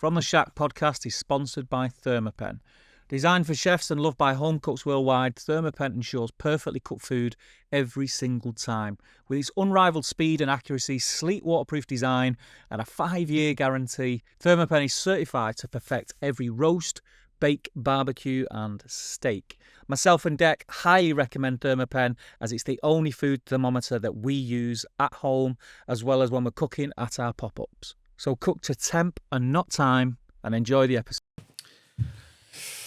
From the Shack podcast is sponsored by Thermapen. Designed for chefs and loved by home cooks worldwide, Thermapen ensures perfectly cooked food every single time. With its unrivaled speed and accuracy, sleek waterproof design, and a 5-year guarantee, Thermapen is certified to perfect every roast, bake, barbecue and steak. Myself and Dec highly recommend Thermapen as it's the only food thermometer that we use at home as well as when we're cooking at our pop-ups. So cook to temp and not time and enjoy the episode.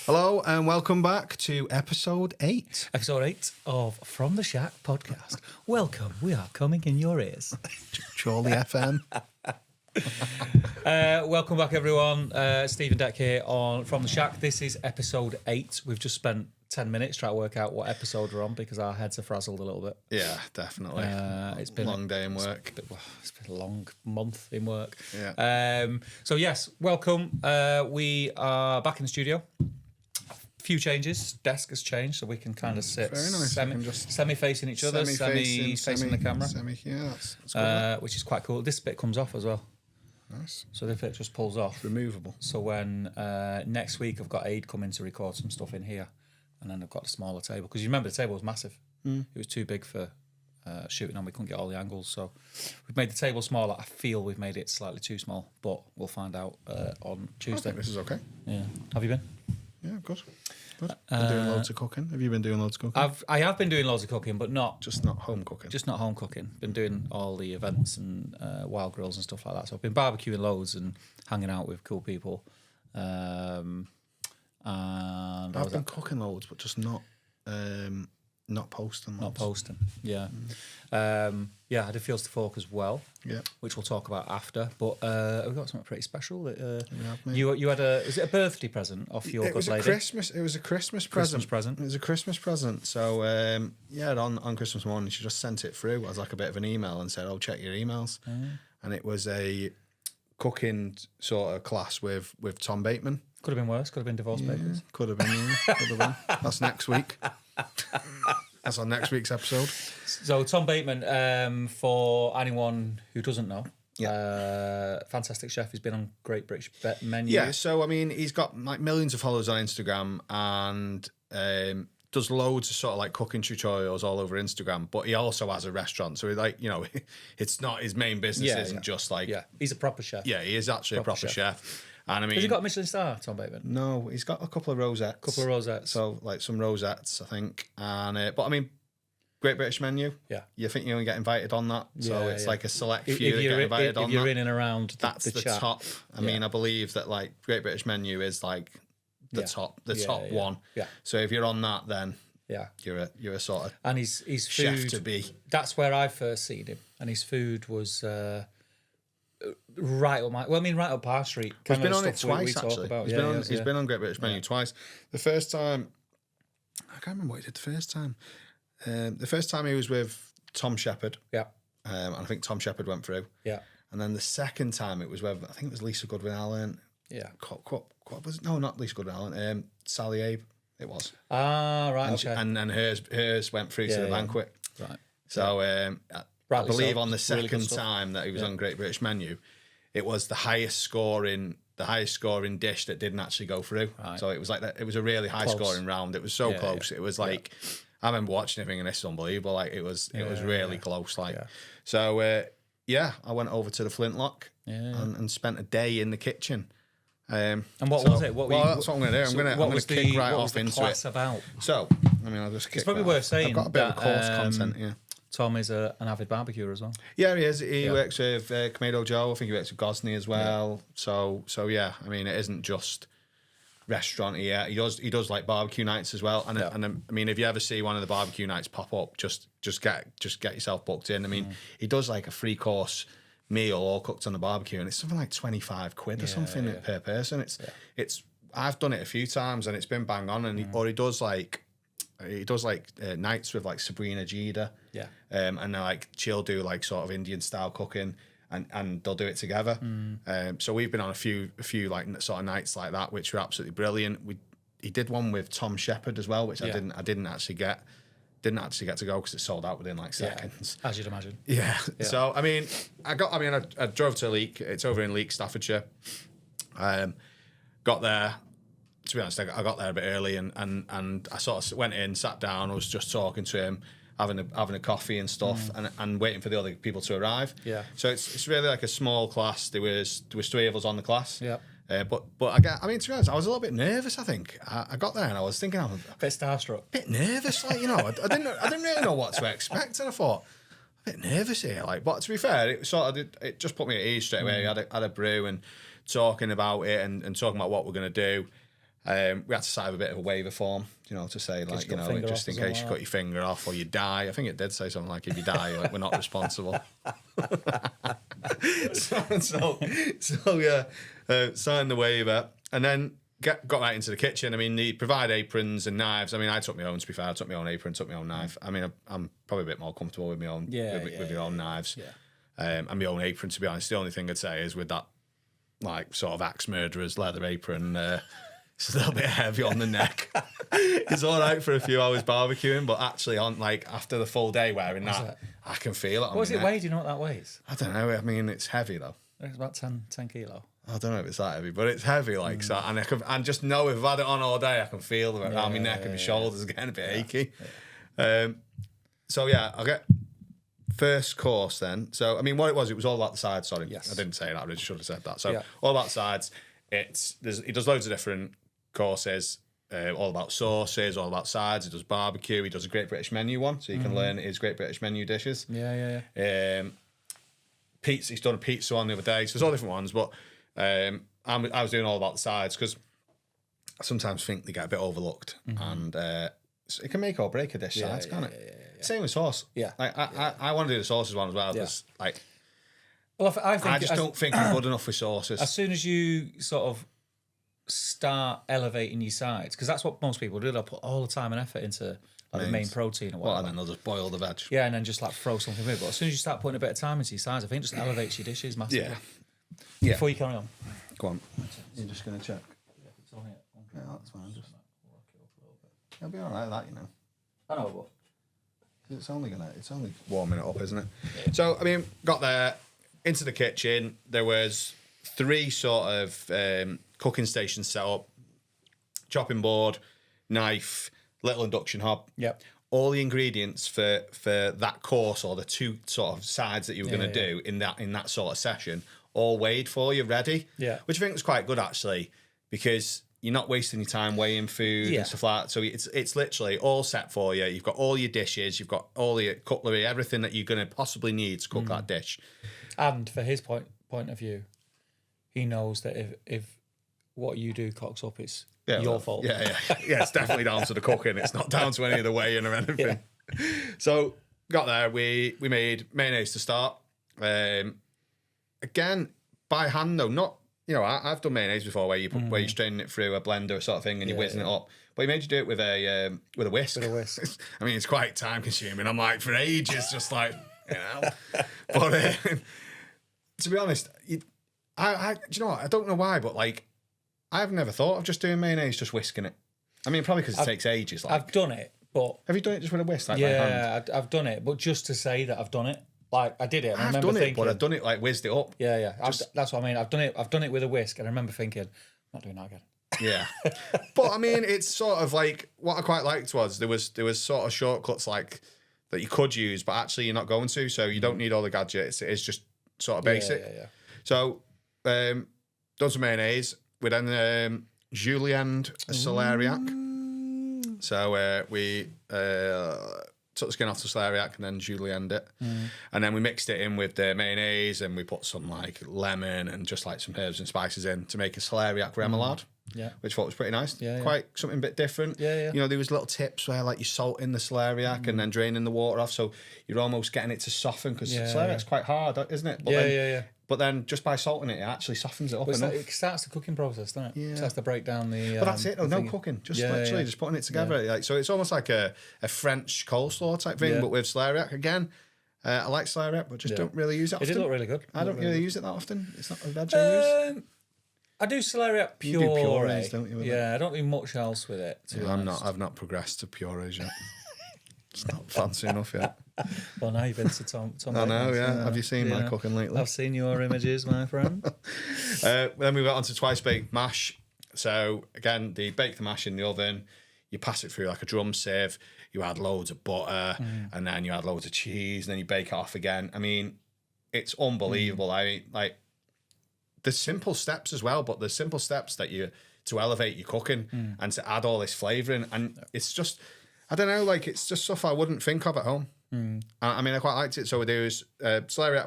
Hello and welcome back to episode 8. Episode 8 of From the Shack podcast. Welcome, we are coming in your ears. Surely FM. Welcome back, everyone. Steve and Dec here on From the Shack. This is episode 8. We've just spent 10 minutes trying to work out what episode we're on because our heads are frazzled a little bit. Yeah, definitely. It's been a long day in work. It's been a long month in work. Yeah. So yes, welcome. We are back in the studio. Few changes. Desk has changed, so we can kind of sit Very nice. semi-facing each other, semi-facing the camera. Yeah, that's good. Which is quite cool. This bit comes off as well. Nice. So if it just pulls off. Removable. So when next week I've got Aid coming to record some stuff in here, and then I've got a smaller table. Because you remember the table was massive. It was too big for shooting on. We couldn't get all the angles. So we've made the table smaller. I feel we've made it slightly too small, but we'll find out on Tuesday. I think this is okay. Yeah. Have you been? Yeah, good. Been doing loads of cooking. Have you been doing loads of cooking? I have been doing loads of cooking, but not home cooking. Just not home cooking. Been doing all the events and wild grills and stuff like that. So I've been barbecuing loads and hanging out with cool people. And I've been cooking loads, but just not posting. Not posting. Yeah. Yeah, I did Fields to Fork as well. Yeah. Which we'll talk about after. But we've got something pretty special. That, you had was it a birthday present off your good lady? It was a Christmas present. It was a Christmas present. So on Christmas morning she just sent it through as like a bit of an email and said, "Oh, check your emails." And it was a cooking sort of class with Thom Bateman. Could have been worse. Could have been divorce papers. Could have been. Yeah. Could have been. That's next week. That's on next week's episode. So Thom Bateman, for anyone who doesn't know, fantastic chef. He's been on Great British Menu. Yeah, so I mean, he's got like millions of followers on Instagram and does loads of sort of like cooking tutorials all over Instagram. But he also has a restaurant, so it's not his main business. Isn't just like he's a proper chef. Yeah, he is actually a proper chef. And I mean, has he got a Michelin Star, Thom Bateman? No, he's got a couple of rosettes. So like some rosettes, I think. And but I mean, Great British Menu. Yeah, you think you're gonna get invited on that? So it's like a select few that get invited on that. If you're in and around, that's the top. I mean, I believe that like Great British Menu is like the top one. Yeah. So if you're on that, then you're a sort of and his chef food to be. That's where I first seen him, and his food was. Right up our street. He's been on it twice, actually. He's been on Great British Menu twice. The first time, I can't remember what he did the first time. The first time he was with Tom Shepherd. Yeah. And I think Tom Shepherd went through. Yeah. And then the second time it was with, I think it was Lisa Goodwin-Allen. Yeah. What was it? No, not Lisa Goodwin-Allen. Sally Abe. It was. Ah, right, and okay. And hers went through to the banquet. Right. So I believe on the second time that he was on Great British Menu, it was the highest scoring dish that didn't actually go through. Right. So it was like that. It was a really high scoring round. It was so close. Yeah. It was like I remember watching it and this is unbelievable. Like it was really close. Like so. I went over to the Flintlock and spent a day in the kitchen. And what was it? That's what I'm going to do. I'm going to kick right off into it. About? So I mean, I'll just kick. It's probably worth saying. I've got a bit of course content. Yeah. Tom is an avid barbecuer as well. Yeah, he is. He works with Comedo Joe. I think he works with Gosney as well. Yeah. So yeah. I mean, it isn't just restaurant. He does like barbecue nights as well. And I mean, if you ever see one of the barbecue nights pop up, just get yourself booked in. I mean, he does like a 3-course meal all cooked on the barbecue, and it's something like 25 quid or something per person. It's I've done it a few times and it's been bang on. And he does like nights with like Sabrina Jida. Yeah. And like she'll do like sort of Indian style cooking and they'll do it together. So we've been on a few like sort of nights like that, which were absolutely brilliant. He did one with Tom Shepherd as well, which I didn't actually get to go because it sold out within like seconds. As you'd imagine. Yeah. So I mean, I drove to Leek. It's over in Leek, Staffordshire. Got there. To be honest, I got there a bit early, and I sort of went in, sat down. I was just talking to him, having a coffee and stuff, and waiting for the other people to arrive. Yeah. So it's really like a small class. There was 3 of us on the class. Yeah. But I mean, to be honest, I was a little bit nervous. I think I got there and I was thinking, I'm a bit starstruck, a bit nervous. Like, you know, I didn't really know what to expect, and I thought, a bit nervous here. Like, but to be fair, it just put me at ease straight away. I had a brew and talking about it and talking about what we're gonna do. We had to sign a bit of a waiver form, you know, to say like, you know, just in case you cut your finger off or you die. I think it did say something like, if you die, like, we're not responsible. so yeah, signed the waiver and then got right into the kitchen. I mean, they provide aprons and knives. I mean, I took my own. To be fair, I took my own apron, took my own knife. I mean, I'm probably a bit more comfortable with my own, with your own knives, and my own apron. To be honest, the only thing I'd say is with that, like, sort of axe murderer's leather apron. It's a little bit heavy on the neck. It's all right for a few hours barbecuing, but actually, on like after the full day wearing that, I can feel it. What does it weigh? Do you know what that weighs? I don't know. I mean, it's heavy though. It's about 10 kilo. I don't know if it's that heavy, but it's heavy. Like so, and just know if I've had it on all day, I can feel it around my neck and my shoulders getting a bit achy. Yeah. So yeah, I'll get first course then. So I mean, what it was all about the sides. Sorry, yes. I didn't say that. I really should have said that. So all about sides. He does loads of different courses, all about sauces, all about sides. He does barbecue. He does a Great British Menu one, so you can learn his Great British Menu dishes. Pizza. He's done a pizza one the other day. So there's all different ones, but I was doing all about the sides because I sometimes think they get a bit overlooked, and it can make or break a dish sides, can't it? Same with sauce. Yeah, like I want to do the sauces one as well because like. Well, I just don't think I'm good enough with sauces. As soon as you sort of start elevating your sides, because that's what most people do. They'll put all the time and effort into like the main protein or whatever. Well, and then they'll just boil the veg. Yeah, and then just like throw something in. But as soon as you start putting a bit of time into your sides, I think it just elevates your dishes massively. Yeah. Before you carry on. Go on. You're just going to check. Yeah, it's on it. Yeah, that's fine. It'll be all right, that, you know. I know, but it's only warming it up, isn't it? Yeah. So, I mean, got there, into the kitchen. There was 3 sort of cooking stations set up, chopping board, knife, little induction hob. Yep. All the ingredients for that course or the 2 sort of sides that you were going to do in that sort of session, all weighed for you, ready. Yeah. Which I think was quite good actually, because you're not wasting your time weighing food and stuff like that. So it's literally all set for you. You've got all your dishes, you've got all your cutlery, everything that you're going to possibly need to cook that dish. And for his point of view, he knows that if what you do cocks up, it's your fault. Yeah, it's definitely down to the cooking. It's not down to any of the weighing or anything. Yeah. So got there, we made mayonnaise to start. Again, by hand though, not, you know, I've done mayonnaise before where you're straining it through a blender sort of thing and you're whizzing it up. But he made you do it with a whisk. With a whisk. I mean, it's quite time consuming. I'm like, for ages, just like, you know. But to be honest, do you know what? I don't know why, but like, I've never thought of just doing mayonnaise, just whisking it. I mean, probably because it takes ages. Like, I've done it, but have you done it just with a whisk? Like, by hand? I've done it, but just to say that I've done it. Like I did it. I've done it, but I've done it like whizzed it up. Yeah. That's what I mean. I've done it with a whisk, and I remember thinking, I'm not doing that again. Yeah, but I mean, it's sort of like what I quite liked was there was sort of shortcuts like that you could use, but actually you're not going to, so you don't need all the gadgets. It's just sort of basic. Yeah. So, done some mayonnaise. We then julienned a celeriac. So we took the skin off the celeriac and then julienned it. And then we mixed it in with the mayonnaise and we put some like lemon and just like some herbs and spices in to make a celeriac remoulade. Yeah. Which I thought was pretty nice. Yeah. Quite something a bit different. Yeah. You know, there was little tips where like you salt in the celeriac and then draining the water off, so you're almost getting it to soften because celeriac's quite hard, isn't it? But yeah. But then just by salting it, it actually softens it up enough. It starts the cooking process, doesn't it? Yeah. It starts to break down the... But that's it, no cooking. Just literally just putting it together. Like, so it's almost like a French coleslaw type thing, but with celeriac. Again, I like celeriac, but just don't really use it often. It did look really good. I don't really use it that often. It's not a veg I use. I do celeriac puree. You do purees, don't you? I don't do much else with it. I've not progressed to purees yet. It's not fancy enough yet. Well, now you've been to Thom I know, Bateman's, yeah. Have you seen my cooking lately? I've seen your images, my friend. Then we went on to twice baked mash. So again, they bake the mash in the oven. You pass it through like a drum sieve. You add loads of butter, and then you add loads of cheese, and then you bake it off again. I mean, it's unbelievable. I mean, like, there's simple steps as well, but there's simple steps that you to elevate your cooking and to add all this flavour in. And it's just, I don't know, like, it's just stuff I wouldn't think of at home. I mean, I quite liked it. So we do celery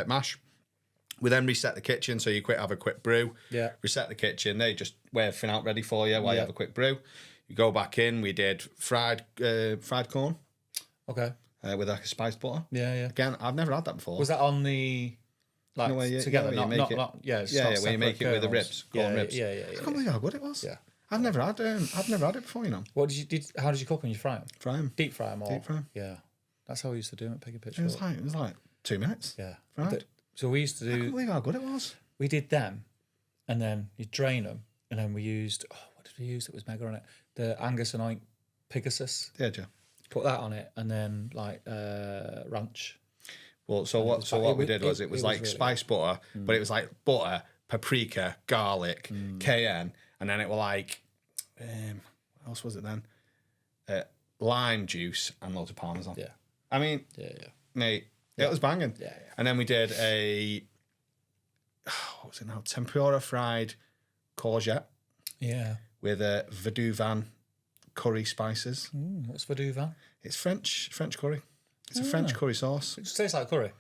mash. We then reset the kitchen, so you have a quick brew. Yeah. Reset the kitchen. They just weigh everything out ready for you while you have a quick brew. You go back in. We did fried corn. Okay. With like a spiced butter. Yeah, yeah. Again, I've never had that before. Was that on the like together? Where you when you make it with the ribs, corn ribs. Yeah. I can't believe how good it was. Yeah. I've never had it before. You know. What how did you cook when you fry them? Fry them. Deep fry them. Deep fry 'em. Yeah. That's how we used to do them at Pig and Pitch. It was like 2 minutes. Yeah. Fried. So we used to do. I can't believe how good it was. We did them, and then you drain them, and then we used. Oh, what did we use? That was mega on it. The Angus and Oink Pegasus. Yeah, Joe. Put that on it, and then like ranch. Well, what we did was it was like really spiced butter, but it was like butter, paprika, garlic, cayenne, and then it were like, what else was it then? Lime juice and loads of parmesan. Yeah. I mean, mate, it was banging. Yeah. And then we did what was it now? Tempura fried courgette. Yeah. With Vadouvan curry spices. What's Vadouvan? It's French curry. It's a French curry sauce. It just tastes like curry.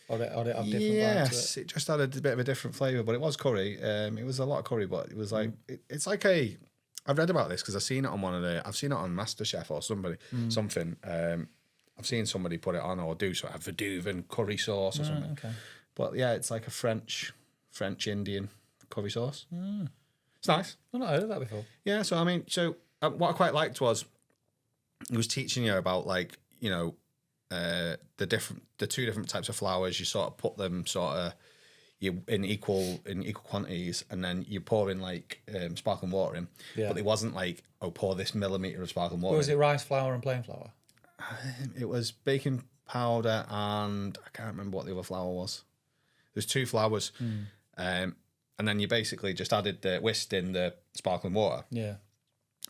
Or did it have different yes, vibes to it just had a bit of a different flavour, but it was curry. It was a lot of curry, but it was like it's like a. I've read about this because I've seen it on I've seen it on MasterChef or something. I've seen somebody put it on or do sort of Vadouvan curry sauce or something. Okay. But yeah, it's like a French Indian curry sauce. It's nice. I've not heard of that before. Yeah, so I mean, what I quite liked was it was teaching you about like, you know, the two different types of flours. You sort of put them in equal quantities, and then you pour in like sparkling water in. Yeah. But it wasn't like, pour this millimetre of sparkling water. Or was it rice flour and plain flour? It was baking powder and I can't remember what the other flour was. There's two flours. And then you basically just whisked in the sparkling water. Yeah.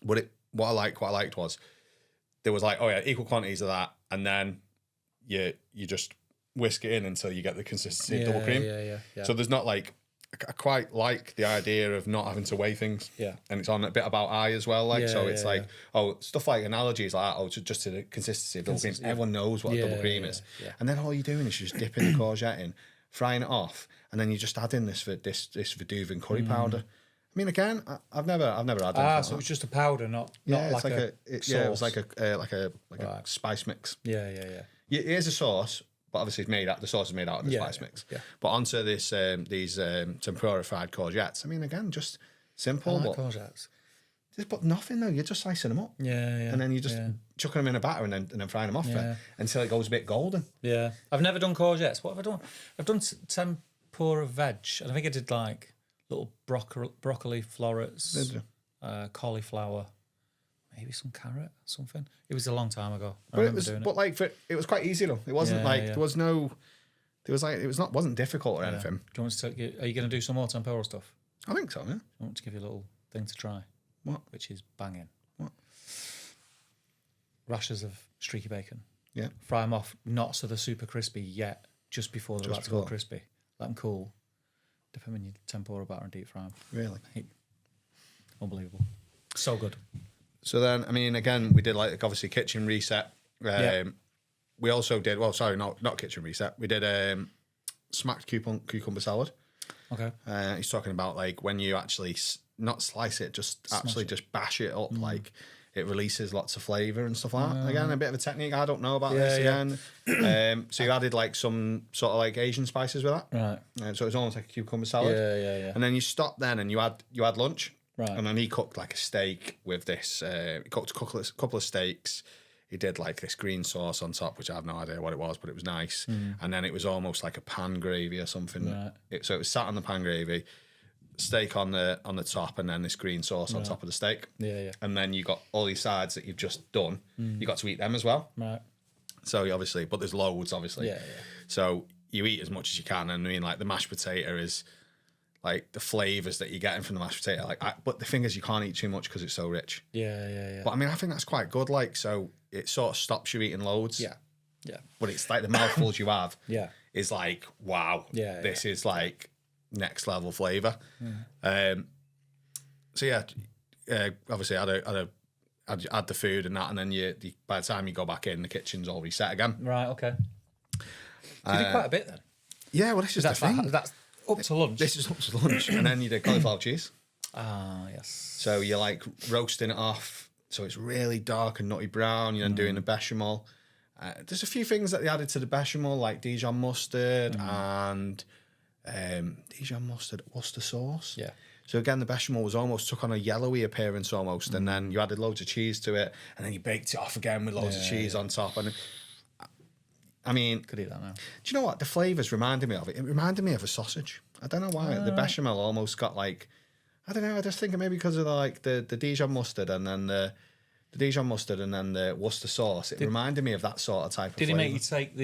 But what I liked was there was like, equal quantities of that, and then you just whisk it in until you get the consistency of double cream. Yeah. So there's not like, I quite like the idea of not having to weigh things. Yeah. And it's on a bit about eye as well. Stuff like analogies like that, just to the consistency of double cream. Everyone knows what a double cream is. Yeah. And then all you're doing is just dipping the courgette in, frying it off, and then you just add in this Vadouvan curry powder. I mean, again, I've never had that. So it's just a powder, not like a sauce. Yeah, it was like a spice mix. Yeah. It is a sauce, but obviously the sauce is made out of the spice mix. Yeah. But onto these tempura fried courgettes. I mean, again, just simple. I like courgettes. Just put nothing though. You're just slicing them up. Yeah. And then you just chucking them in a batter and then frying them off until it goes a bit golden. Yeah. I've never done courgettes. What have I done? I've done tempura veg, and I think I did like little broccoli florets, cauliflower, maybe some carrot, something. It was a long time ago. It was quite easy though. It wasn't it wasn't difficult or anything. Do you want to are you going to do some more tempura stuff? I think so. Yeah. I want to give you a little thing to try. What? Which is banging. What? Rashers of streaky bacon. Yeah. Fry them off, not so they're super crispy yet, just before they're about to go crispy. Let them cool. Dip them in your tempura batter and deep fry them. Really? Unbelievable. So good. So then, I mean, again, we did like obviously kitchen reset. We also did, not kitchen reset. We did smacked cucumber salad. Okay. He's talking about like when you actually not slice it, just bash it up, like it releases lots of flavour and stuff like that. Again, a bit of a technique. I don't know about this again. So you added like some sort of like Asian spices with that. Right. So it was almost like a cucumber salad. Yeah. And then you stop then and you add lunch. Right. And then he cooked like a steak with this. He cooked a couple of steaks. He did like this green sauce on top, which I have no idea what it was, but it was nice. And then it was almost like a pan gravy or something. Right. So it was sat on the pan gravy, steak on the top, and then this green sauce on top of the steak. Yeah. And then you got all these sides that you've just done. You got to eat them as well. Right. So obviously, but there's loads, obviously. Yeah. So you eat as much as you can, and I mean, like the mashed potato is like the flavors that you're getting from the mashed potato. But the thing is, you can't eat too much because it's so rich. Yeah. But I mean, I think that's quite good. Like, so it sort of stops you eating loads. Yeah. But it's like the mouthfuls you have. Yeah. Is like, wow. Yeah. This is like next level flavor. So yeah, obviously I'd add the food and that, and then you by the time you go back in, the kitchen's all reset again. Right. Okay. So you did quite a bit then. Yeah, well, this is the thing. That's up to lunch. This is up to lunch, and then you did cauliflower cheese. Ah, yes. So you're like roasting it off, so it's really dark and nutty brown. You're then doing the bechamel. There's a few things that they added to the bechamel, like Dijon mustard and Dijon mustard, Worcester sauce. Yeah. So again, the bechamel was almost took on a yellowy appearance almost, and then you added loads of cheese to it, and then you baked it off again with loads of cheese on top. And I mean, Could eat that now. do you know what the flavors reminded me of? It reminded me of a sausage. I don't know why. The bechamel almost got like, I don't know. I just think maybe because of the Dijon mustard and then the Dijon mustard and then the Worcester sauce. It reminded me of that sort of type of Did he flavour. make you take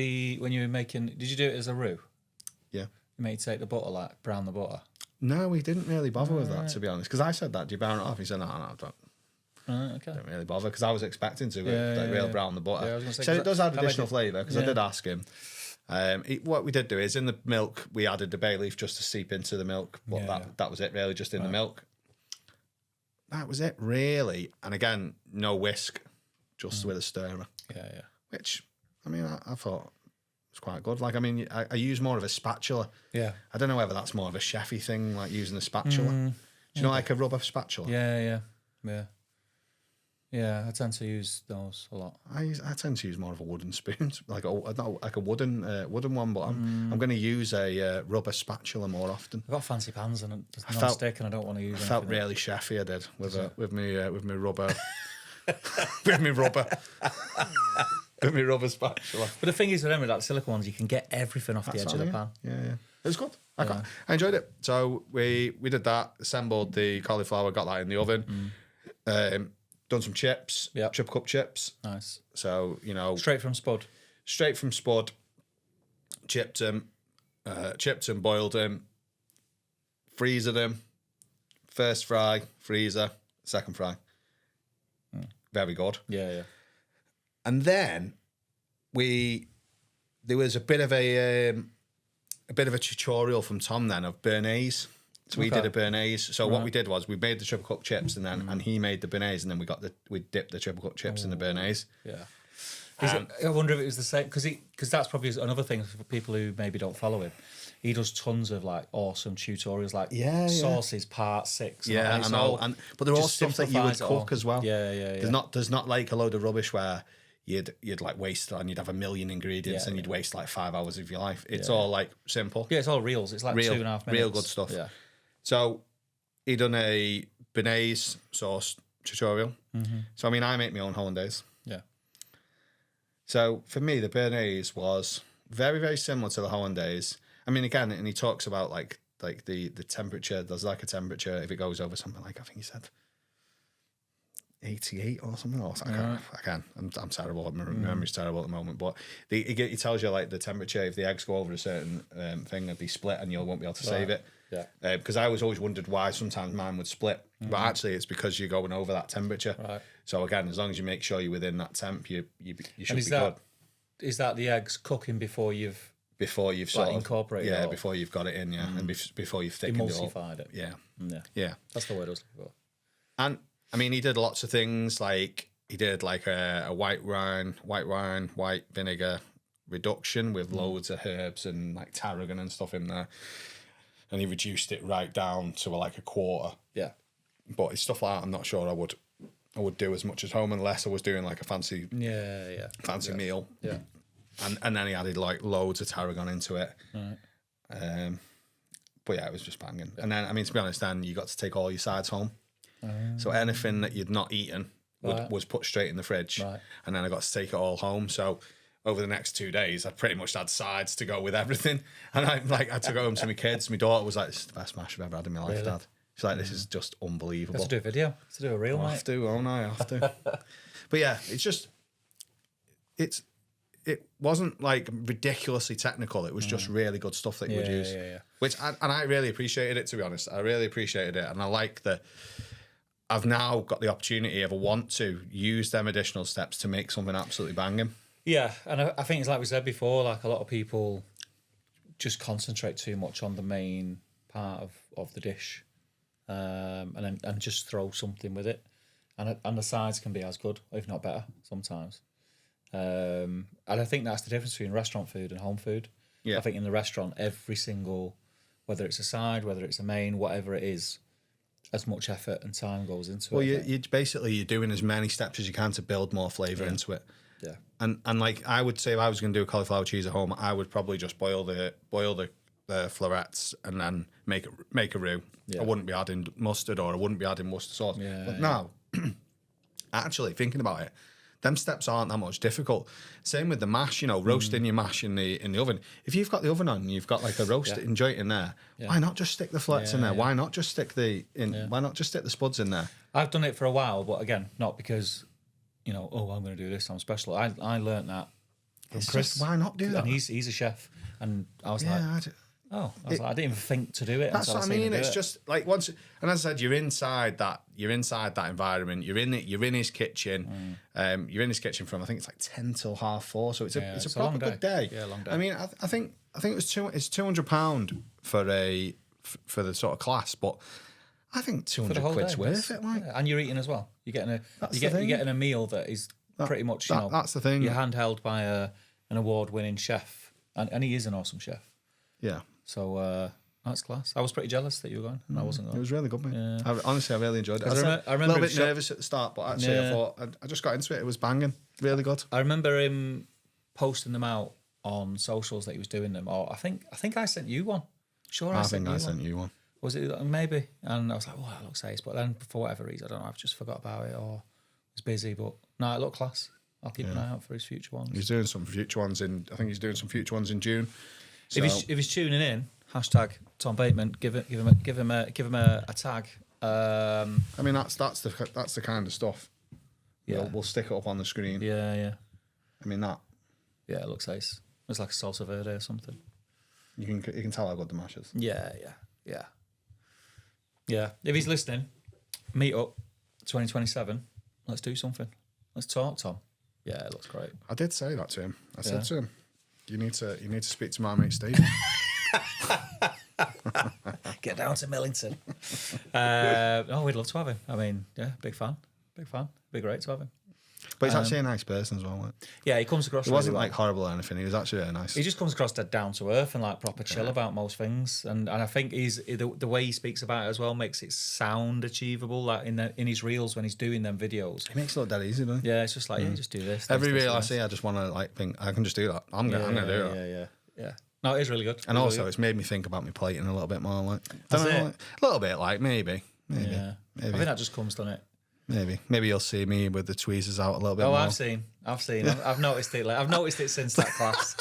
when you were making? Did you do it as a roux? Yeah. He made you take the butter, like brown the butter. No, he didn't really bother with that, to be honest. Because I said that, do you brown it off? He said, no, don't Okay. really bother. Because I was expecting to real brown the butter. Yeah, I was gonna say, so 'cause it does add that additional might flavour, because I did ask him. What we did do is in the milk, we added the bay leaf just to seep into the milk. But that was it, really, just in the milk. That was it, really. And again, no whisk, just with a stirrer. Yeah. Which, I mean, I thought was quite good. Like, I mean, I use more of a spatula. Yeah. I don't know whether that's more of a chefy thing, like using a spatula. Do you know, like a rubber spatula? Yeah. I tend to use those a lot. I tend to use more of a wooden spoon, like a wooden one. But I'm going to use a rubber spatula more often. I've got fancy pans and it's non-stick, and I don't want to use. I felt really chefy. I did with me rubber, with me rubber. With my rubber spatula. But the thing is with them, with that silicone ones, you can get everything off the edge of the pan. Yeah. It was good. I enjoyed it. So we did that, assembled the cauliflower, got that in the oven. Done some chips, triple cup chips. Nice. So, you know. Straight from spud. Chipped them, boiled them, freezered them. First fry, freezer, second fry. Very good. Yeah. And then there was a bit of a tutorial from Thom then of béarnaise. So we did a béarnaise. So what we did was we made the triple cup chips, and then and he made the béarnaise, and then we dipped the triple cup chips in the béarnaise. Yeah. I wonder if it was the same because that's probably another thing for people who maybe don't follow him. He does tons of like awesome tutorials, like sauces part 6. Yeah, I know. But they're all stuff that you would cook as well. Yeah. There's not like a load of rubbish where you'd like waste and you'd have a million ingredients and you'd waste like 5 hours of your life. It's all like simple. Yeah, it's all reels. It's like 2.5 minutes. Real good stuff. Yeah. So he done a béarnaise sauce tutorial. So I mean, I make my own hollandaise. Yeah. So for me, the béarnaise was very, very similar to the hollandaise. I mean, again, and he talks about like the temperature. There's like a temperature if it goes over something like, I think he said 88 or something else. I'm terrible. My memory's terrible at the moment. But he tells you like the temperature. If the eggs go over a certain thing, they'll be split and you won't be able to save it. Yeah. Because I always wondered why sometimes mine would split. But actually it's because you're going over that temperature. Right. So again, as long as you make sure you're within that temp, you should be good. good. Is that the eggs cooking before you've sort of incorporated it all? before you've got it in, and before you've thickened emulsified it. Yeah. That's the word I was looking for. And I mean, he did lots of things. Like he did like a white vinegar reduction with loads of herbs and like tarragon and stuff in there, and he reduced it right down to like a quarter. Yeah, but it's stuff like that I'm not sure I would do as much at home unless I was doing like a fancy meal. Yeah. And then he added like loads of tarragon into it. Right. But yeah, it was just banging. Yeah. And then, I mean, to be honest, then you got to take all your sides home. So anything that you'd not eaten was put straight in the fridge. Right. And then I got to take it all home. So over the next 2 days, I pretty much had sides to go with everything. And I took it home to my kids. My daughter was like, "This is the best mash I've ever had in my life, Dad." She's like, "This is just unbelievable." Have to do a video. To do a reel, I have to, won't I? I have to. But yeah, it's it wasn't like ridiculously technical. It was just really good stuff that you would use. Which I really appreciated it, to be honest. I really appreciated it, and I like that I've now got the opportunity, if I want to, use them additional steps to make something absolutely banging. Yeah, and I think it's like we said before, like a lot of people just concentrate too much on the main part of the dish, and just throw something with it, and the sides can be as good, if not better, sometimes. And I think that's the difference between restaurant food and home food. Yeah. I think in the restaurant, every single, whether it's a side, whether it's a main, whatever it is, as much effort and time goes into it. Well, you're doing as many steps as you can to build more flavour into it. Yeah. And like I would say, if I was going to do a cauliflower cheese at home, I would probably just boil the florets and then make a roux. Yeah. I wouldn't be adding mustard, or I wouldn't be adding mustard sauce. Yeah, But now, actually thinking about it, them steps aren't that much difficult. Same with the mash, roasting your mash in the oven. If you've got the oven on and you've got like a roasting joint in there, why not just stick the florets in there? Why not just stick why not just stick the spuds in there? I've done it for a while, but again, not because, I'm going to do this, I'm special. I learned that from Chris. Why not do that? And he's a chef, and I was like, I didn't even think to do it. That's what I mean. It's just like once, and as I said, you're inside that environment. You're in his kitchen. You're in his kitchen from, I think it's like 10 till 4:30. So it's a proper good day. Yeah, long day. I mean, I think it was it's £200 for the sort of class, but I think 200 quid's worth it. Like, and you're eating as well. You're getting a meal that is pretty much that's the thing. You're handheld by an award-winning chef, and he is an awesome chef. Yeah. So that's class. I was pretty jealous that you were going, and I wasn't going. It was really good, mate. Yeah. Honestly, I really enjoyed it. I remember a little bit nervous at the start, but actually I thought I just got into it. It was banging. Really good. I remember him posting them out on socials that he was doing them. Or I think I sent you one. Sure, I sent you one. Was it maybe? And I was like, oh, that looks ace. But then for whatever reason, I don't know, I've just forgot about it or was busy. But no, it looked class. I'll keep an eye out for his future ones. He's doing some future ones in June. So. If he's tuning in, hashtag Thom Bateman, give him a tag. I mean, that's the kind of stuff. Yeah, we'll stick it up on the screen. Yeah. I mean that. Yeah, it looks ace. It's like a salsa verde or something. You can tell how good the mash is. Yeah. If he's listening, meet up 2027. Let's do something. Let's talk, Tom. Yeah, it looks great. I did say that to him. I said to him, you need to speak to my mate Steve. Get down to Millington. We'd love to have him. I mean, yeah, big fan. Be great to have him. But he's actually a nice person as well. Like. Yeah, he comes across. He wasn't like horrible or anything. He was actually really nice. He just comes across dead down to earth and like proper chill about most things. And I think he's the way he speaks about it as well makes it sound achievable. Like in his reels when he's doing them videos, he makes it look that easy, doesn't he? Yeah, it's just like just do this. Every reel I see, I just want to like think I can just do that. I'm gonna do that. Yeah. No, it is really good. And also, it's made me think about my plating a little bit more. Like, a little bit, like maybe. Yeah. I think that just comes, doesn't it? Maybe you'll see me with the tweezers out a little bit more. I've seen. I've noticed it. Like, I've noticed it since that class.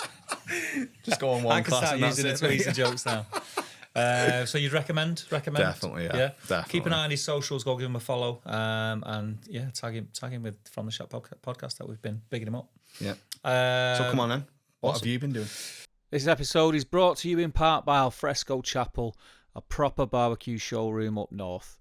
Just go on one class. I can start using the tweezer jokes now. So you'd recommend? Definitely, yeah. Definitely. Keep an eye on his socials. Go give him a follow. And tag him with From the Shop podcast that we've been bigging him up. Yeah. So come on then. What have you been doing? This episode is brought to you in part by Alfresco Chapel, a proper barbecue showroom up north.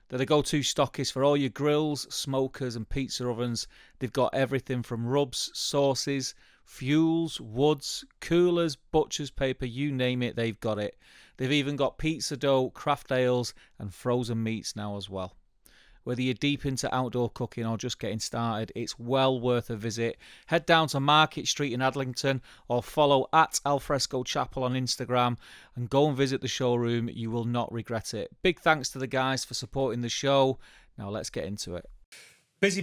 They're the go-to stockists for all your grills, smokers and pizza ovens. They've got everything from rubs, sauces, fuels, woods, coolers, butcher's paper, you name it, they've got it. They've even got pizza dough, craft ales and frozen meats now as well. Whether you're deep into outdoor cooking or just getting started, it's well worth a visit. Head down to Market Street in Adlington or follow at Alfresco Chapel on Instagram and go and visit the showroom. You will not regret it. Big thanks to the guys for supporting the show. Now let's get into it. Busy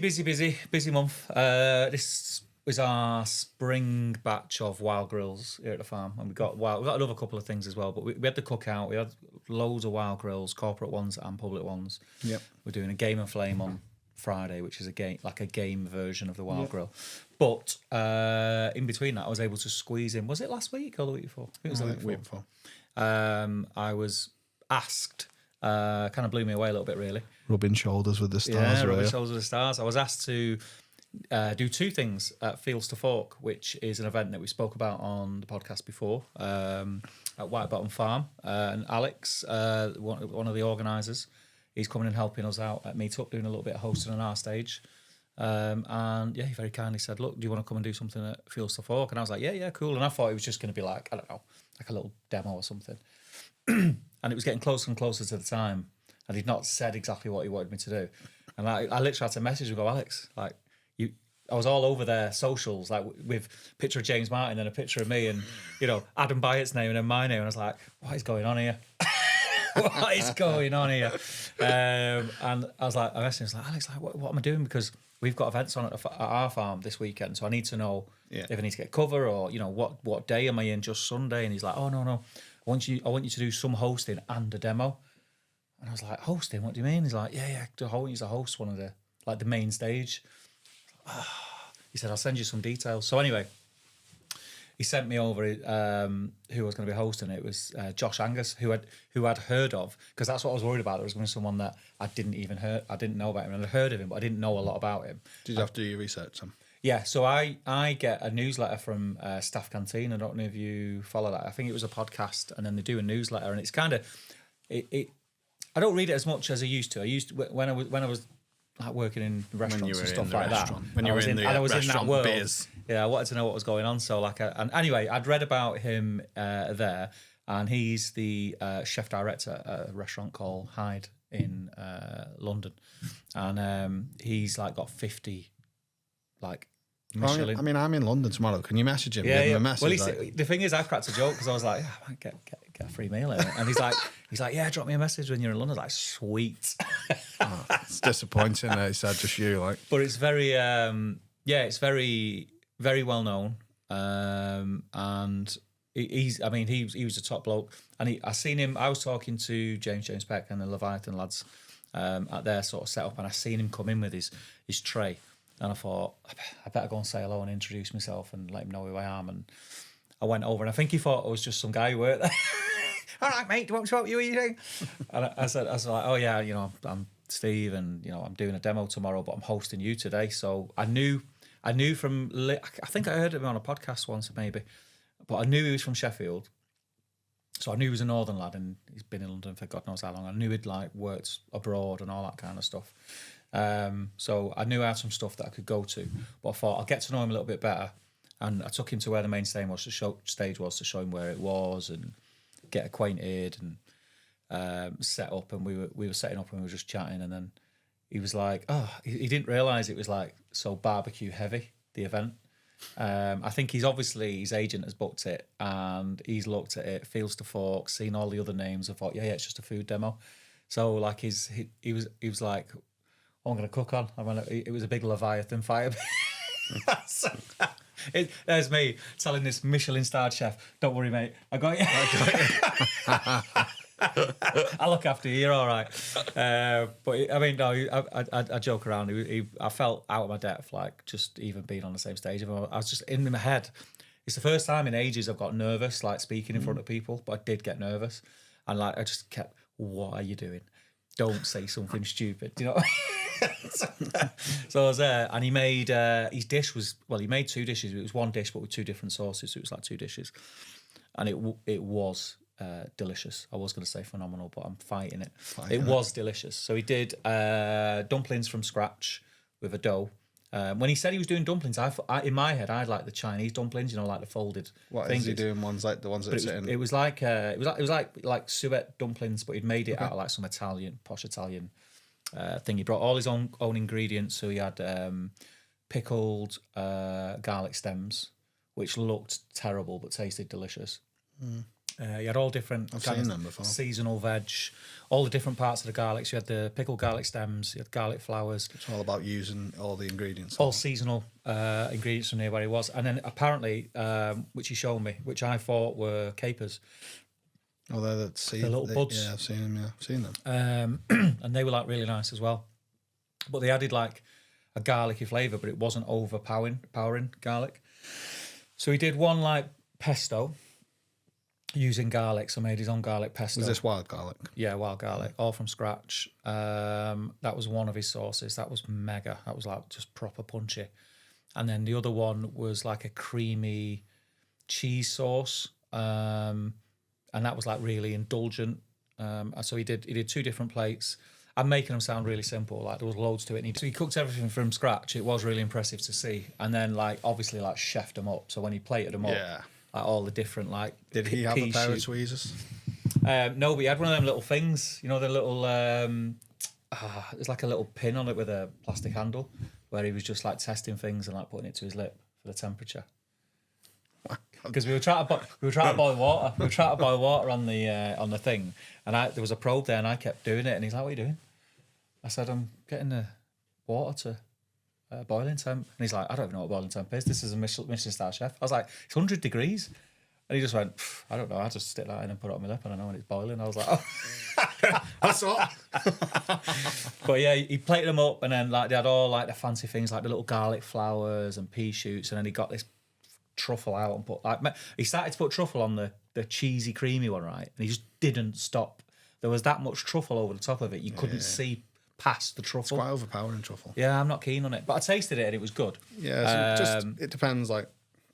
month. This is our spring batch of wild grills here at the farm, and we've got another couple of things as well. But we had the cookout. We had loads of wild grills, corporate ones and public ones. Yep. We're doing a game and flame on Friday, which is a game version of the wild grill. But in between that, I was able to squeeze in. Was it last week or the week before? I think it was the week before. I was asked. Kind of blew me away a little bit, really. Rubbing shoulders with the stars. Rubbing shoulders with the stars. I was asked to do two things at Fields to Fork, which is an event that we spoke about on the podcast before at White Bottom Farm. And Alex, one of the organisers, he's coming and helping us out at Meetup, doing a little bit of hosting on our stage. And yeah, he very kindly said, look, do you want to come and do something at Fields to Fork? And I was like, yeah, cool. And I thought it was just going to be like, I don't know, like a little demo or something. And it was getting closer and closer to the time. And he'd not said exactly what he wanted me to do. And I literally had to message him and go, Alex, like, I was all over their socials, like with a picture of James Martin and a picture of me and, Adam Byatt's name and then my name. And I was like, what is going on here? What is going on here? And I was like, I messaged him, I was like, Alex, like, what am I doing? Because we've got events on at our farm this weekend, so I need to know if I need to get cover or, what day am I in, just Sunday? And he's like, oh, no. I want you to do some hosting and a demo. And I was like, hosting? What do you mean? He's like, yeah, I want you to host one of the main stage. He said, I'll send you some details. So anyway, he sent me over who was going to be hosting it. It was Josh Angus, who I'd heard of, because that's what I was worried about. There was going to be someone that I didn't know about him. And I'd heard of him, but I didn't know a lot about him. Did you have to do your research on? Yeah, so I get a newsletter from Staff Canteen. I don't know if you follow that. I think it was a podcast, and then they do a newsletter, and it's kind of I don't read it as much as I used to. When I was like working in restaurants and stuff like that. When you were in that world. Biz. Yeah, I wanted to know what was going on. So and anyway, I'd read about him there, and he's the chef director at a restaurant called Hyde in London, and he's like got 50 like Michelin. I mean, I'm in London tomorrow. Can you message him? Yeah, Give him a message. Well, the thing is, I cracked a joke because I was like, I might get a free meal here. And he's like, yeah, drop me a message when you're in London. I was like, sweet. It's disappointing that he said just you, like. But it's very, it's very, very well known. And he was a top bloke. And I seen him. I was talking to James Peck and the Leviathan lads at their sort of setup, and I seen him come in with his tray. And I thought, I better go and say hello and introduce myself and let him know who I am. And I went over, and I think he thought I was just some guy who worked there. All right, mate, do you want me to help you eating? And I said like, oh yeah, I'm Steve, and I'm doing a demo tomorrow, but I'm hosting you today. So I knew from, I think I heard him on a podcast once maybe, but I knew he was from Sheffield. So I knew he was a northern lad, and he's been in London for God knows how long. I knew he'd like worked abroad and all that kind of stuff. So I knew I had some stuff that I could go to, but I thought I'll get to know him a little bit better. And I took him to where the main stage was to show him where it was and get acquainted and set up. And we were setting up and we were just chatting. And then he was like, oh, he didn't realise it was like so barbecue heavy, the event. I think his agent has booked it and he's looked at it, Fields to Fork, seen all the other names. I thought, yeah, it's just a food demo. So like he was like, I'm going to cook on. It was a big Leviathan fire. There's me telling this Michelin starred chef, don't worry, mate, I got you. I'll look after you, you're all right. But I mean, no, I joke around. I felt out of my depth, like just even being on the same stage. I was just in my head. It's the first time in ages I've got nervous, like speaking in front of people, but I did get nervous. And like, I just kept, what are you doing? Don't say something stupid, do you know what I mean? So I was there, and he made his dish was, well, he made two dishes. It was one dish, but with two different sauces. So it was like two dishes, and it was delicious. I was going to say phenomenal, but I'm fighting it. It was delicious. So he did dumplings from scratch with a dough. When he said he was doing dumplings, I in my head I'd like the Chinese dumplings, like the folded. What things. Is he doing? Ones like the ones that sit in. It was like suet dumplings, but he'd made it out of like some posh Italian thing. He brought all his own ingredients. So he had pickled garlic stems, which looked terrible but tasted delicious. He had all different I've seen them before. Seasonal veg, all the different parts of the garlic. So you had the pickled garlic stems, you had garlic flowers. It's all about using all the ingredients. All seasonal ingredients from near where he was. And then apparently, which he showed me, which I thought were capers. Oh, they're the little buds. Yeah, I've seen them. Yeah, I've seen them. And they were like really nice as well. But they added like a garlicky flavour, but it wasn't overpowering garlic. So he did one like pesto using garlic. So made his own garlic pesto. Was this wild garlic? Yeah, wild garlic, all from scratch. That was one of his sauces. That was mega. That was like just proper punchy. And then the other one was like a creamy cheese sauce, and that was like really indulgent. And so he did 2 different plates. I'm making them sound really simple, like there was loads to it. So he cooked everything from scratch. It was really impressive to see. And then like obviously like chefed them up. So when he plated them up, like all the different like. Did he have a pair of tweezers? No, but he had one of them little things. You know, the little. There's like a little pin on it with a plastic handle, where he was just like testing things and like putting it to his lip for the temperature. Because we were trying to boil water. We were trying to boil water on the thing, and there was a probe there, and I kept doing it, and he's like, "What are you doing?" I said, "I'm getting the water to boiling temp," and he's like, "I don't even know what boiling temp is. This is a Michelin Star chef." I was like, "It's 100 degrees," and he just went, "I don't know. I just stick that in and put it on my lip, and I know when it's boiling." I was like, "Oh." That's all. But yeah, he plated them up, and then like they had all like the fancy things like the little garlic flowers and pea shoots, and then he got this truffle out and put like he started to put truffle on the cheesy creamy one, right? And he just didn't stop. There was that much truffle over the top of it, you couldn't see past the truffle. It's quite overpowering truffle. Yeah, I'm not keen on it, but I tasted it and it was good. Yeah, so it depends what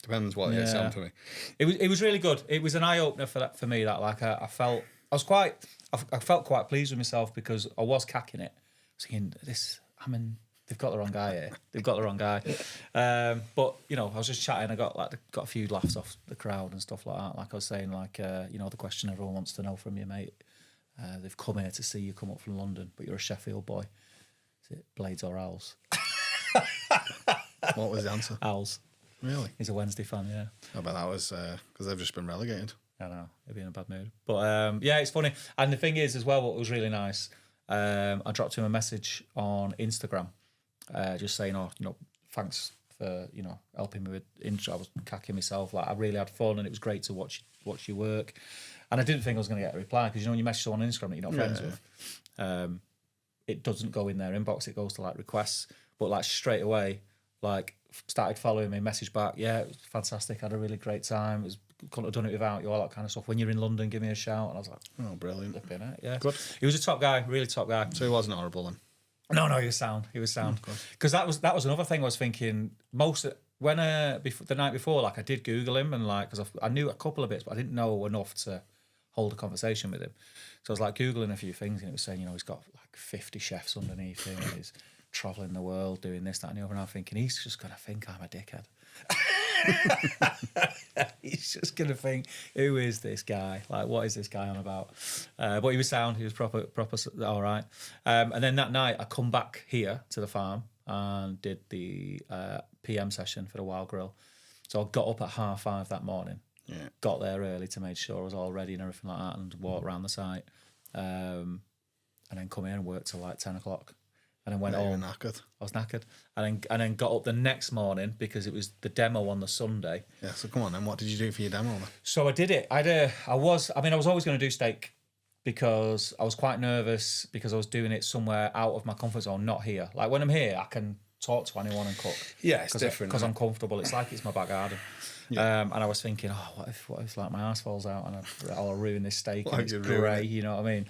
it is for me. It was really good. It was an eye opener for me. That like I felt quite pleased with myself because I was cacking it, thinking they've got the wrong guy here. They've got the wrong guy. But you know, I was just chatting. I got a few laughs off the crowd and stuff like that. Like I was saying, like you know, the question everyone wants to know from you, mate. They've come here to see you come up from London, but you're a Sheffield boy. Is it Blades or Owls? What was the answer? Owls. Really? He's a Wednesday fan, yeah. I bet that was because they've just been relegated. I know, he'd be in a bad mood. But yeah, it's funny. And the thing is, as well, what was really nice, I dropped him a message on Instagram, just saying, "Oh, you know, thanks for, you know, helping me with intro. I was cacking myself. Like, I really had fun, and it was great to watch your work." And I didn't think I was going to get a reply because, you know, when you message someone on Instagram that you're not friends with, it doesn't go in their inbox. It goes to like requests. But like straight away, like started following me, message back. Yeah, it was fantastic. I had a really great time. Couldn't have done it without you, all that kind of stuff. When you're in London, give me a shout. And I was like, "Oh, brilliant!" Yeah, good. He was a top guy, really top guy. So he wasn't horrible then. No, he was sound. Because that was another thing I was thinking. When the night before, like I did Google him and like because I knew a couple of bits, but I didn't know enough to hold a conversation with him. So I was like Googling a few things, and it was saying, you know, he's got like 50 chefs underneath him. And he's traveling the world doing this, that, and the other. And I'm thinking he's just gonna think I'm a dickhead. He's just gonna think, who is this guy? Like, what is this guy on about? But he was sound. He was proper all right. And then that night, I come back here to the farm and did the PM session for the Wild Grill. So I got up at 5:30 that morning. Yeah. Got there early to make sure I was all ready and everything like that, and walked around the site. And then come in and worked till like 10 o'clock. And then went home. Knackered. I was knackered. And then got up the next morning because it was the demo on the Sunday. Yeah, so come on then. What did you do for your demo then? So I did it. I was always going to do steak because I was quite nervous because I was doing it somewhere out of my comfort zone, not here. Like when I'm here, I can talk to anyone and cook. Yeah, it's different. Because I'm comfortable. It's like it's my back garden. Yeah. And I was thinking, what if like my ass falls out and I'll ruin this steak and it's grey, you know what I mean?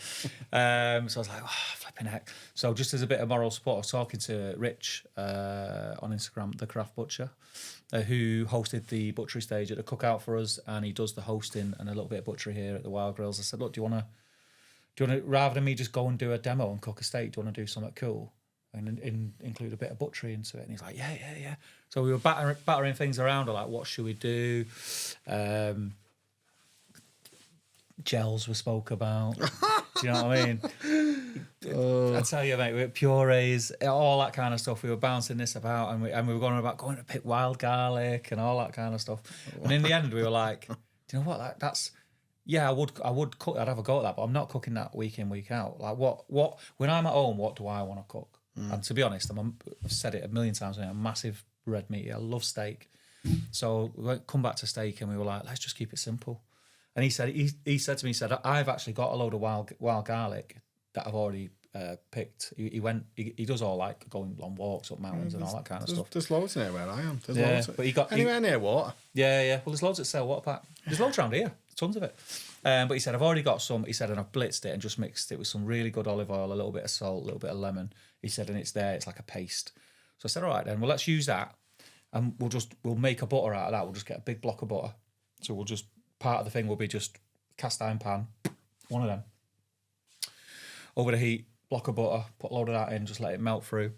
So I was like, flipping heck. So just as a bit of moral support, I was talking to Rich on Instagram, the Craft Butcher, who hosted the butchery stage at the cookout for us, and he does the hosting and a little bit of butchery here at the Wild Grills. I said, look, do you want to, rather than me just go and do a demo and cook a steak, do you want to do something cool? And include a bit of butchery into it. And he's like, yeah. So we were battering things around, like, what should we do? Gels were spoke about. Do you know what I mean? I tell you, mate, purees, all that kind of stuff. We were bouncing this about, and we were going to pick wild garlic and all that kind of stuff. And in the end, we were like, do you know what? That's... Yeah, I would cook. I'd have a go at that, but I'm not cooking that week in, week out. Like, what? When I'm at home, what do I want to cook? And to be honest, I've said it a million times. I'm a massive red meat. I love steak. So we come back to steak, and we were like, let's just keep it simple. And he said to me, I've actually got a load of wild garlic that I've already picked. He went. He does all like going on walks up mountains and all that kind of stuff. There's loads near where I am. There's Yeah, loads. but he got anywhere near water. Yeah. Well, there's loads at Sale Water Park. There's loads around here. Tons of it. But he said, I've already got some. He said, and I've blitzed it and just mixed it with some really good olive oil, a little bit of salt, a little bit of lemon. He said, and it's there. It's like a paste. So I said, all right then. Well, let's use that, and we'll make a butter out of that. We'll just get a big block of butter. So we'll just part of the thing will be just cast iron pan, one of them, over the heat, block of butter, put a load of that in, just let it melt through.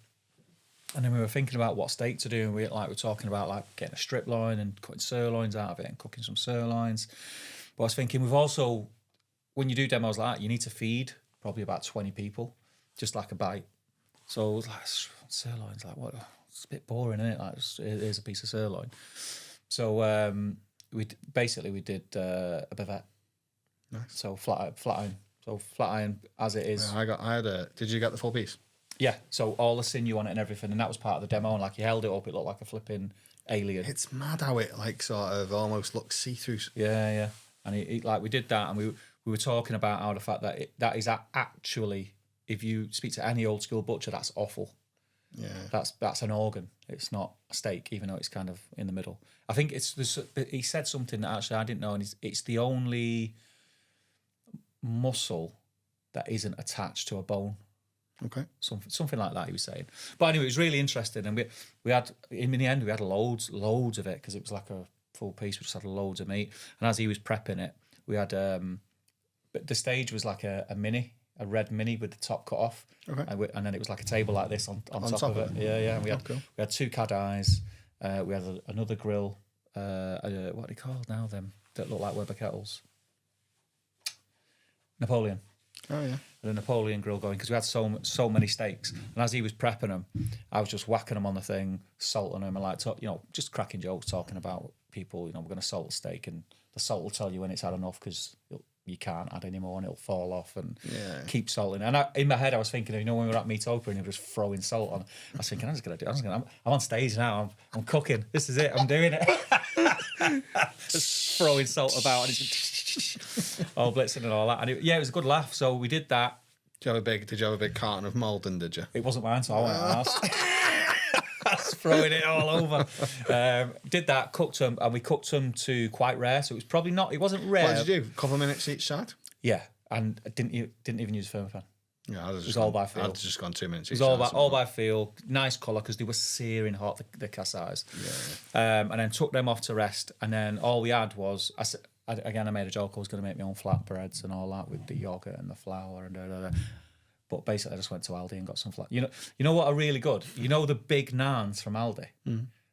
And then we were thinking about what steak to do, and we're talking about like getting a strip loin and cutting sirloins out of it and cooking some sirloins. But I was thinking we've also, when you do demos like that, you need to feed probably about 20 people, just like a bite. So it was like, sirloins, like what? It's a bit boring, isn't it? Like here's a piece of sirloin. So we did a bavette. Nice. So flat iron. So flat iron as it is. Yeah, did you get the full piece? Yeah, so all the sinew on it and everything, and that was part of the demo. And like he held it up, it looked like a flipping alien. It's mad how it like sort of almost looks see-through. Yeah. And he like we did that, and we were talking about how the fact that that is actually, if you speak to any old school butcher, that's offal. Yeah, that's an organ. It's not a steak, even though it's kind of in the middle. I think he said something that actually I didn't know, and it's the only muscle that isn't attached to a bone. Okay. Something like that he was saying. But anyway, it was really interesting, and we had in the end we had loads of it because it was like a full piece. We just had loads of meat, and as he was prepping it, we had but the stage was like a red mini with the top cut off. Okay. And then it was like a table like this on top of it. Yeah. And we had 2 cad eyes. We had another grill. What are they called now? Them that look like Weber kettles. Napoleon. Oh yeah. The Napoleon grill going because we had so many steaks, and as he was prepping them, I was just whacking them on the thing, salting them, and like just cracking jokes, talking about people. We're going to salt the steak, and the salt will tell you when it's had enough because you can't add any more and it'll fall off, and keep salting. And in my head, I was thinking, when we were at Meatopia and he was throwing salt on, I was thinking, I'm on stage now. I'm cooking. This is it. I'm doing it. Just throwing salt about and it's all blitzing and all that. And it was a good laugh. So we did that. Did you have a big carton of Malden? Did you? It wasn't mine, so I went and asked. I was throwing it all over. Did that, cooked them, and we cooked them to quite rare. So it was probably not. It wasn't rare. What did you do? Couple of minutes each side. Yeah, and I didn't even use a thermopan. Yeah, it was all by feel. I'd just gone 2 minutes. It was all by feel. Nice colour because they were searing hot. The cassais. Yeah. And then took them off to rest, and then all we had was I made a joke. I was going to make my own flatbreads and all that with the yogurt and the flour and But basically, I just went to Aldi and got some flat. You know what are really good? You know the big naans from Aldi,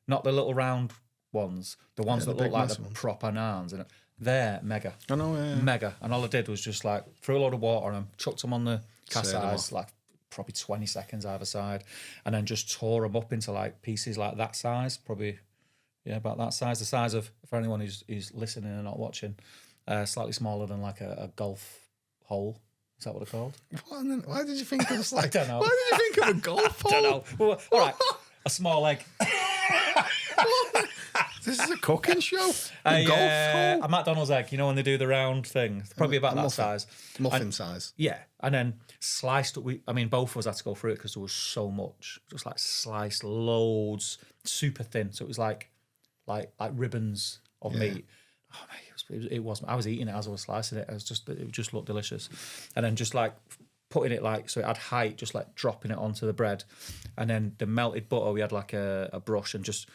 not the little round ones, the ones that look like the proper naans, and they're mega. I know, yeah. Mega. And all I did was just like threw a load of water on them, chucked them on the cassais, like probably 20 seconds either side, and then just tore them up into like pieces like that size, probably about that size, the size of, for anyone who's listening and not watching, slightly smaller than like a golf hole. Is that what they're called? Why did you think of I don't know. Why did you think of a golf hole? I don't know. Well, all right, a small egg. This is a cooking show. A golf hole. A McDonald's egg. You know when they do the round thing, probably about that size. Muffin size. Yeah, and then sliced. Both of us had to go through it because there was so much. Just like sliced loads, super thin. So it was like ribbons of meat. Oh mate, it was. I was eating it as I was slicing it. It just looked delicious, and then just like putting it like so it had height, just like dropping it onto the bread, and then the melted butter. We had like a brush and just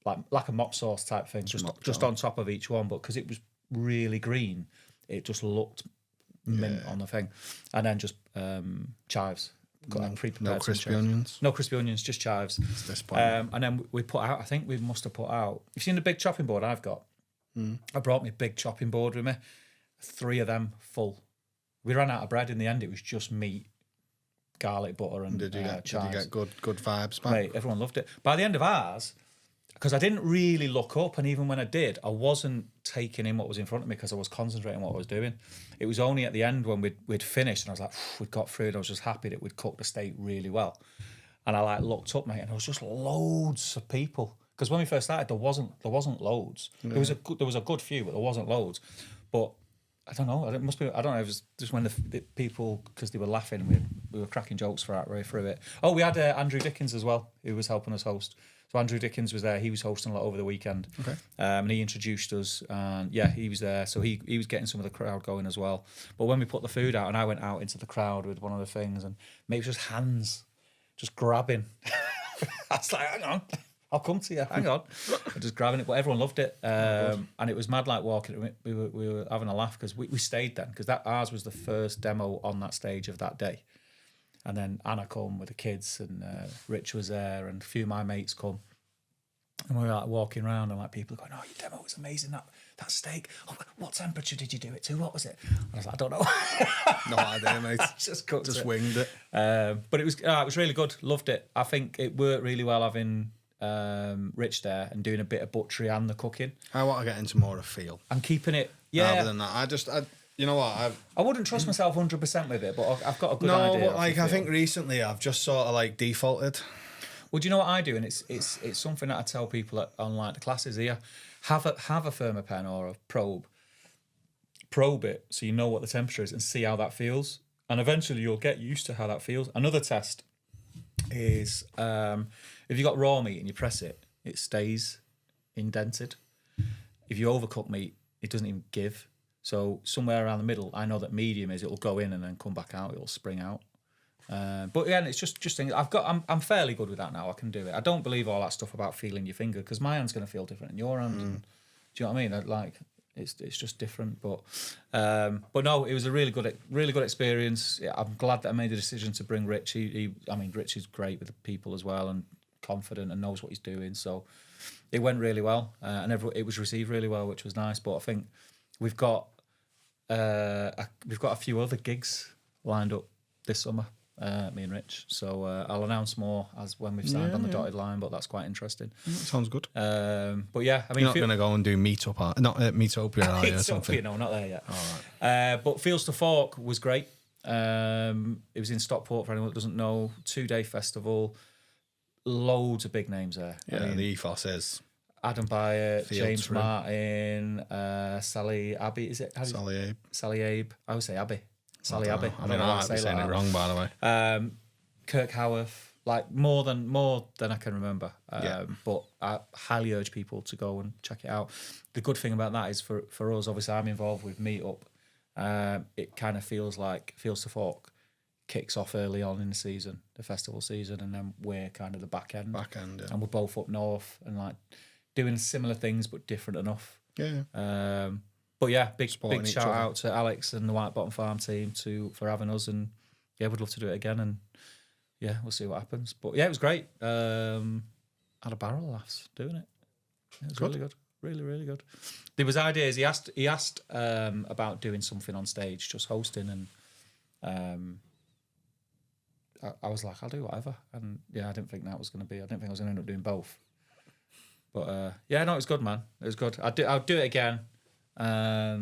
like a mop sauce type thing, just on top of each one. But because it was really green, it just looked mint on the thing, and then just chives. No crispy onions. No crispy onions, just chives. It's disappointing. And then we put out. I think we must have put out. You've seen the big chopping board I've got. I brought me a big chopping board with me. 3 of them full. We ran out of bread in the end. It was just meat, garlic butter, and chives. Did you get good vibes back? Mate, everyone loved it. By the end of ours, because I didn't really look up, and even when I did, I wasn't taking in what was in front of me because I was concentrating on what I was doing. It was only at the end when we'd finished, and I was like, we'd got through it. I was just happy that we'd cooked the steak really well. And I like looked up, mate, and there was just loads of people. Because when we first started, there wasn't loads. Yeah. There was a good few, but there wasn't loads. But I don't know. It must be. I don't know. It was just when the people, because they were laughing, we were cracking jokes right way through it. Oh, we had Andrew Dickens as well, who was helping us host. So Andrew Dickens was there. He was hosting a lot over the weekend. Okay. And he introduced us, and yeah, he was there. So he was getting some of the crowd going as well. But when we put the food out, and I went out into the crowd with one of the things, and maybe it was just hands, just grabbing. I was like, hang on. I'll come to you. Hang on, I'm just grabbing it, but everyone loved it, and it was mad like walking. We were having a laugh because we stayed then because ours was the first demo on that stage of that day, and then Anna come with the kids and Rich was there and a few of my mates come, and we were like walking around and like people are going, "Oh, your demo was amazing. That steak. Oh, what temperature did you do it to? What was it?" And I was like, "I don't know." No idea, mate. just winged it. But it was really good. Loved it. I think it worked really well having Rich there and doing a bit of butchery and the cooking. I want to get into more of feel and keeping it. Yeah. Rather than that, you know what? I wouldn't trust myself 100% with it, but I've got a good idea. No, but like I think recently I've just sort of like defaulted. Well, do you know what I do? And it's something that I tell people on like the classes here. Have a thermo pen or a probe it so you know what the temperature is and see how that feels. And eventually you'll get used to how that feels. Another test is if you got raw meat and you press it, it stays indented. If you overcook meat, it doesn't even give. So somewhere around the middle, I know that medium is it'll go in and then come back out. It'll spring out. But again, it's just things I'm fairly good with that now. I can do it. I don't believe all that stuff about feeling your finger because my hand's going to feel different than your hand. And, do you know what I mean? Like it's just different. But no, it was a really good experience. Yeah, I'm glad that I made the decision to bring Rich. Rich is great with the people as well and confident and knows what he's doing. So it went really well, and it was received really well, which was nice. But I think we've got a few other gigs lined up this summer. Me and Rich, so I'll announce more as when we've signed on the dotted line. But that's quite interesting. Sounds good. But yeah, I mean, you're not going to go and do Meetopia, are you? Or something? No, not there yet. All right. But Fields to Fork was great. It was in Stockport for anyone that doesn't know. 2-day festival, loads of big names there. Yeah, I mean, the ethos is Adam Byatt, James Martin, Sally Abbey. Is it Sally Abe? Sally Abe. I would say Abbey. Sally Abbey. I don't know. I might be saying it wrong, by the way. Kirk Howarth, like more than I can remember. But I highly urge people to go and check it out. The good thing about that is for us, obviously, I'm involved with Meetup. It kind of feels like Fields to Fork kicks off early on in the season, the festival season, and then we're kind of the back end. Yeah. And we're both up north and like doing similar things but different enough. Yeah. But yeah, big shout out to Alex and the White Bottom Farm team for having us, and yeah, we'd love to do it again, and yeah, we'll see what happens. But yeah, it was great. Had a barrel of laughs doing it. It was really good, really good. There was ideas. He asked about doing something on stage, just hosting, and I was like, I'll do whatever, and yeah, I didn't think that was going to be. I didn't think I was going to end up doing both. But yeah, no, it was good, man. It was good. I'll do it again. Yeah,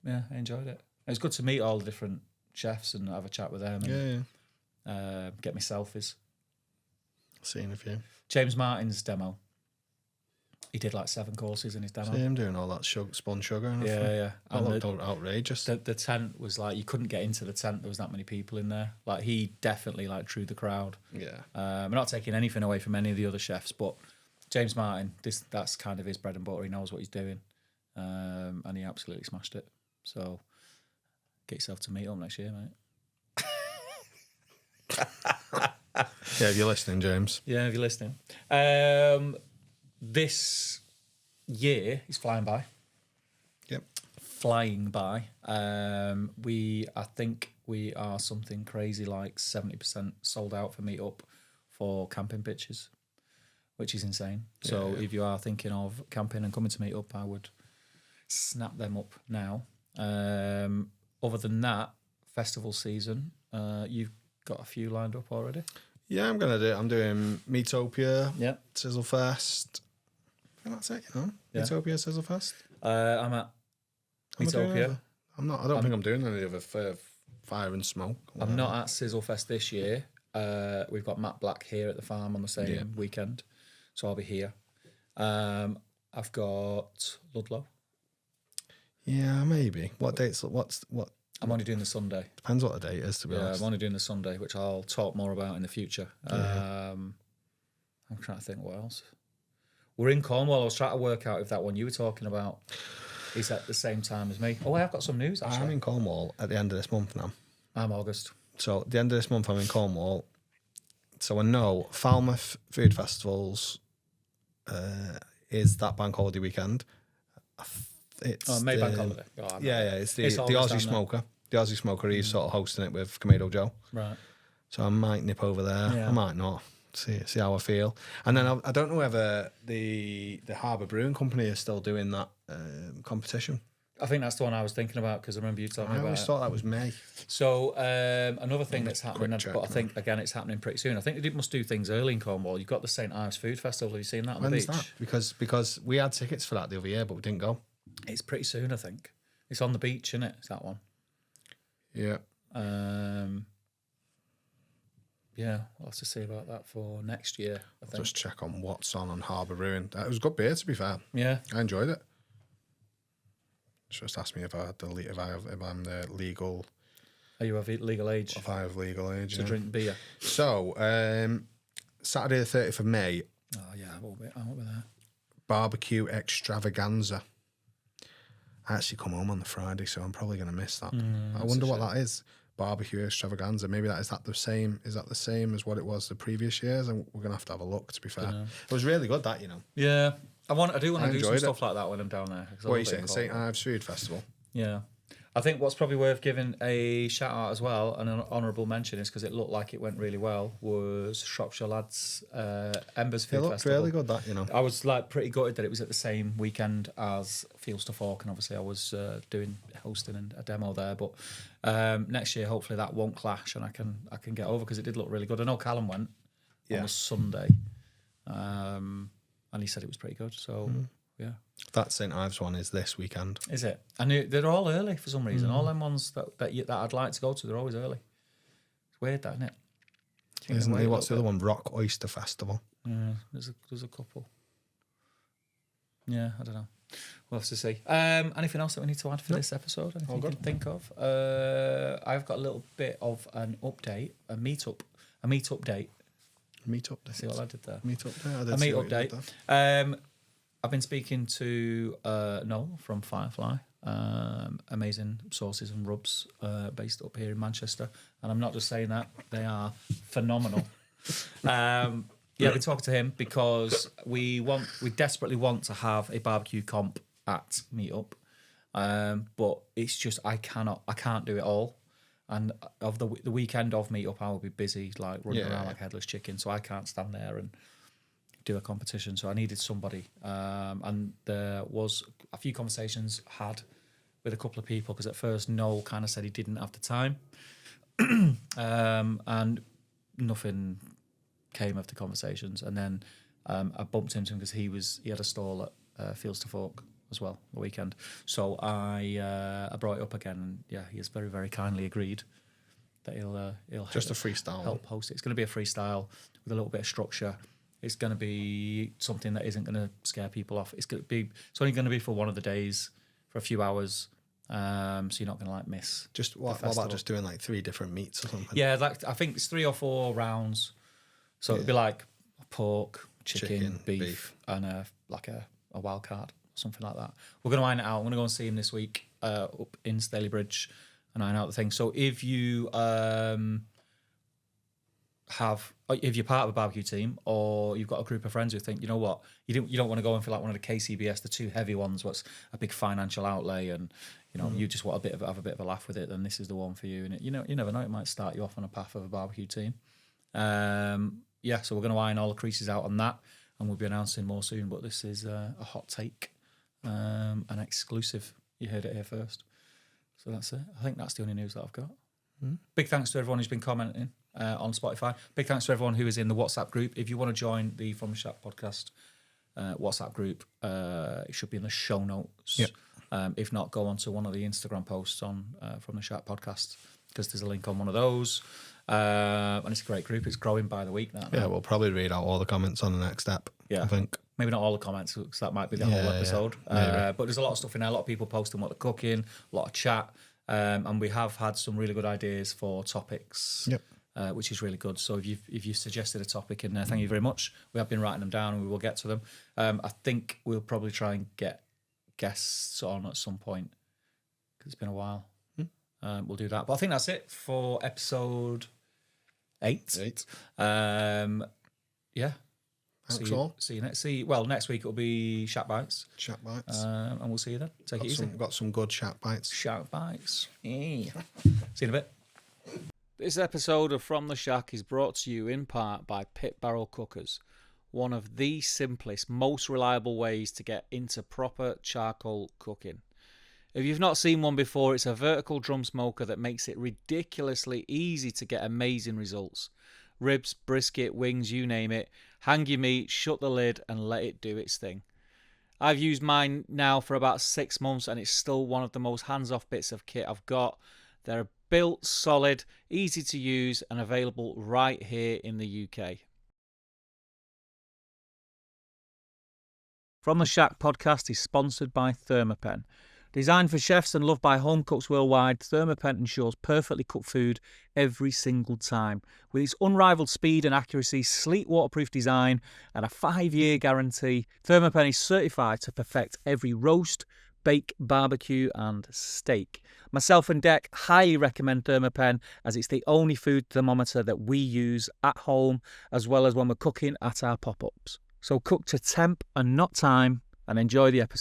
I enjoyed it. It was good to meet all the different chefs and have a chat with them. And, get my selfies. Seen a few. James Martin's demo. He did like 7 courses in his demo. See him doing all that spun sugar and everything. Yeah. That looked outrageous. The tent was like, you couldn't get into the tent. There was that many people in there. Like he definitely like drew the crowd. Yeah. I'm not taking anything away from any of the other chefs, but James Martin, that's kind of his bread and butter. He knows what he's doing. And he absolutely smashed it. So get yourself to meet up next year, mate. Yeah, if you're listening, James. Yeah, if you're listening. This year is flying by. Yep. Flying by. I think we are something crazy like 70% sold out for Meetup for camping pitches, which is insane. So if you are thinking of camping and coming to Meetup, I would snap them up now. Other than that, festival season, you've got a few lined up already? Yeah, I'm going to do it. I'm doing Meetopia, Yeah. Sizzle Fest. I think that's it, you know? Yeah. Meetopia, Sizzle Fest. I'm at Meetopia. I don't think I'm doing any other fire and smoke. I'm not at Sizzlefest this year. We've got Matt Black here at the farm on the same weekend, so I'll be here. I've got Ludlow. Yeah, maybe. What dates? What? I'm only doing the Sunday. Depends what the date is, to be honest. I'm only doing the Sunday, which I'll talk more about in the future. I'm trying to think what else. We're in Cornwall. I was trying to work out if that one you were talking about is at the same time as me. Oh, I've got some news, actually. I'm in Cornwall at the end of this month now. I'm August. So at the end of this month, I'm in Cornwall. So I know Falmouth Food Festivals is that bank holiday weekend. It's May bank holiday. Oh, yeah, it's the Aussie Smoker. The Aussie Smoker, he's sort of hosting it with Comedo Joe. Right. So I might nip over there. Yeah. I might not. See how I feel. And then I don't know whether the Harbour Brewing Company is still doing that competition. I think that's the one I was thinking about because I remember you telling me about it. I always thought that was May. So another thing that's happening, but I think, again, it's happening pretty soon. I think they must do things early in Cornwall. You've got the St Ives Food Festival. Have you seen that on the beach? When's that? Because we had tickets for that the other year, but we didn't go. It's pretty soon, I think. It's on the beach, isn't it? It's that one. Yeah. Yeah, we'll have to see about that for next year, I think. Just check on what's on Harbour Brewing. It was a good beer, to be fair. Yeah. I enjoyed it. Just asked me if I'm the legal. Are you of legal age? If I have legal age to drink beer. So Saturday the 30th of May. Oh yeah, I won't be there. Barbecue extravaganza. I actually come home on the Friday, so I'm probably going to miss that. I wonder what that is. Barbecue extravaganza. Maybe is that the same? Is that the same as what it was the previous years? And we're going to have a look. To be fair, it was really good. That Yeah. I do want to do some stuff like that when I'm down there. What are you saying? St Ives Food Festival? Yeah. I think what's probably worth giving a shout out as well, and an honourable mention is because it looked like it went really well, was Shropshire Lads Embers Food Festival. It looked really good, that, I was pretty gutted that it was at the same weekend as Fields to Fork, and obviously I was hosting a demo there. But next year, hopefully that won't clash, and I can get over because it did look really good. I know Callum went on a Sunday. And he said it was pretty good. So, yeah. That St Ives one is this weekend. Is it? And they're all early for some reason. All them ones that I'd like to go to, they're always early. It's weird, that, isn't it? Isn't it? What's the other one? Rock Oyster Festival. Yeah, there's a couple. Yeah, I don't know. We'll have to see. Anything else that we need to add for this episode? Anything you can think of? I've got a little bit of an update, a meetup date. Meet update. See what I did there? Meet update. A meet update. I've been speaking to Noel from Firefly, amazing sauces and rubs based up here in Manchester. And I'm not just saying that, they are phenomenal. I've been talking to him because we desperately want to have a barbecue comp at Meetup. But it's just I can't do it all. And of the weekend of Meetup, I will be busy running around like headless chicken, so I can't stand there and do a competition. So I needed somebody, and there was a few conversations had with a couple of people because at first Noel kind of said he didn't have the time, and nothing came of the conversations. And then I bumped into him because he had a stall at Fields to Fork as well the weekend. So I brought it up again, and he has very, very kindly agreed that he'll just a freestyle help host it. It's going to be a freestyle with a little bit of structure. It's going to be something that isn't going to scare people off. It's only going to be for one of the days for a few hours. So you're not going to miss. Just what about just doing 3 different meats or something? Yeah, I think it's 3 or 4 rounds. So it'd be pork, chicken, beef, and a wild card. Something like that. We're going to iron it out. I'm going to go and see him this week up in Stalybridge and iron out the thing. So if you if you're part of a barbecue team or you've got a group of friends who think, you know what, you don't want to go in for one of the KCBS, the 2 heavy ones, what's a big financial outlay, and you just want have a bit of a laugh with it, then this is the one for you. And you never know, it might start you off on a path of a barbecue team. So we're going to iron all the creases out on that, and we'll be announcing more soon. But this is a hot take. An exclusive. You heard it here first. So that's it. I think that's the only news that I've got. Big thanks to everyone who's been commenting on Spotify. Big thanks to everyone who is in the WhatsApp group. If you want to join the From the Shack podcast WhatsApp group, it should be in the show notes. Yep. If not, go on to one of the Instagram posts on From the Shack podcast, because there's a link on one of those. And it's a great group. It's growing by the week now. Yeah, we'll probably read out all the comments on the next step. Yeah. I think. Maybe not all the comments, because that might be the whole episode. But there's a lot of stuff in there. A lot of people posting what they're cooking, a lot of chat. And we have had some really good ideas for topics, which is really good. So if you've suggested a topic in there, thank you very much. We have been writing them down and we will get to them. I think we'll probably try and get guests on at some point, because it's been a while. We'll do that. But I think that's it for episode 8. Yeah. Thanks all. See you next. Next week it'll be Chat Bites. Chat Bites. And we'll see you then. Take it easy. Got some good Chat Bites. Chat Bites. See you in a bit. This episode of From the Shack is brought to you in part by Pit Barrel Cookers, one of the simplest, most reliable ways to get into proper charcoal cooking. If you've not seen one before, it's a vertical drum smoker that makes it ridiculously easy to get amazing results. Ribs, brisket, wings, you name it. Hang your meat, shut the lid and let it do its thing. I've used mine now for about 6 months and it's still one of the most hands-off bits of kit I've got. They're built, solid, easy to use and available right here in the UK. From the Shack podcast is sponsored by Thermapen. Designed for chefs and loved by home cooks worldwide, Thermapen ensures perfectly cooked food every single time. With its unrivaled speed and accuracy, sleek waterproof design, and a 5-year guarantee, Thermapen is certified to perfect every roast, bake, barbecue and steak. Myself and Dec highly recommend Thermapen, as it's the only food thermometer that we use at home, as well as when we're cooking at our pop-ups. So cook to temp and not time, and enjoy the episode.